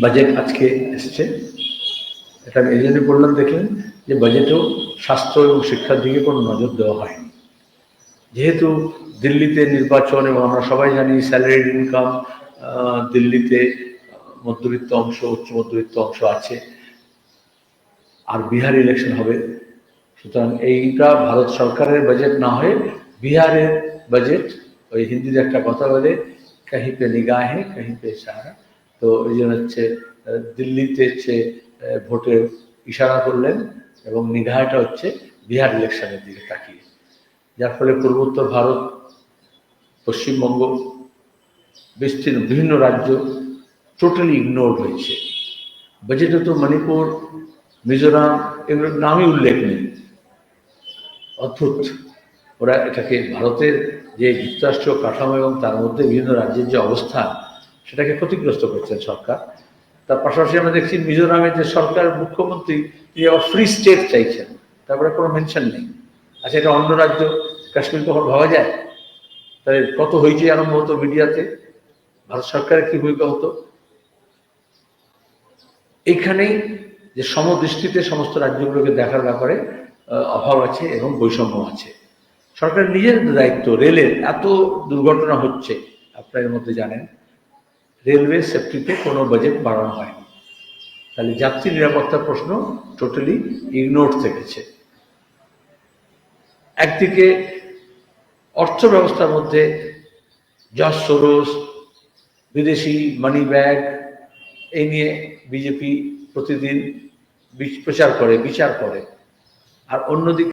Budget আজকে এসছে। এটা আমি এই জন্য বললাম, দেখলেন যে বাজেটেও স্বাস্থ্য এবং শিক্ষার দিকে কোনো নজর দেওয়া হয়নি। যেহেতু দিল্লিতে নির্বাচন এবং আমরা সবাই জানি স্যালারিড ইনকাম দিল্লিতে মধ্যবিত্ত অংশ, উচ্চ মধ্যবিত্ত অংশ আছে, আর বিহার ইলেকশন হবে। সুতরাং এইটা ভারত সরকারের বাজেট না হয়ে বিহারের বাজেট। ওই হিন্দিতে একটা কথা বলে, কাহি পে নিগাহে কাহি পে ইশারা। তো ওই জন্য হচ্ছে দিল্লিতে হচ্ছে ভোটের ইশারা করলেন এবং নিগাহটা হচ্ছে বিহার ইলেকশনের দিকে তাকিয়ে, যার ফলে পূর্বোত্তর ভারত, পশ্চিমবঙ্গ, বিস্তীর্ণ বিভিন্ন রাজ্য টোটালি ইগনোর হয়েছে। বাজেটে তো মণিপুর, মিজোরাম এগুলোর নামই উল্লেখ নেই। অদ্ভুত। ওরা এটাকে ভারতের যে যুক্তরাষ্ট্রীয় কাঠামো এবং তার মধ্যে বিভিন্ন রাজ্যের যে অবস্থান, সেটাকে ক্ষতিগ্রস্ত করছেন সরকার। তার পাশাপাশি আমরা দেখছি মিজোরামের যে সরকার, মুখ্যমন্ত্রী, তিনি আবার ফ্রি স্টেট চাইছেন, তারপরে কোনো মেনশন নেই। আচ্ছা, এটা অন্য রাজ্য, কাশ্মীর কখন ভাবা যায়? তাহলে কত হয়েছে আরম্ভ হতো মিডিয়াতে, ভারত সরকারের কি ভূমিকা হতো? এইখানেই যে সমদৃষ্টিতে সমস্ত রাজ্যগুলোকে দেখার ব্যাপারে অভাব আছে এবং বৈষম্য আছে। সরকার নিজের দায়িত্ব, রেলের এত দুর্ঘটনা হচ্ছে, আপনার মধ্যে জানেন রেলওয়ে সেফটিতে কোনো বাজেট বাড়ানো হয়নি। তাহলে যাত্রী নিরাপত্তার প্রশ্ন টোটালি ইগনোর থেকেছে। একদিকে অর্থ ব্যবস্থার মধ্যে জর্জ সোরস, বিদেশি মানি ব্যাগ, এই নিয়ে বিজেপি প্রতিদিন প্রচার করে, বিচার করে। আর অন্যদিকে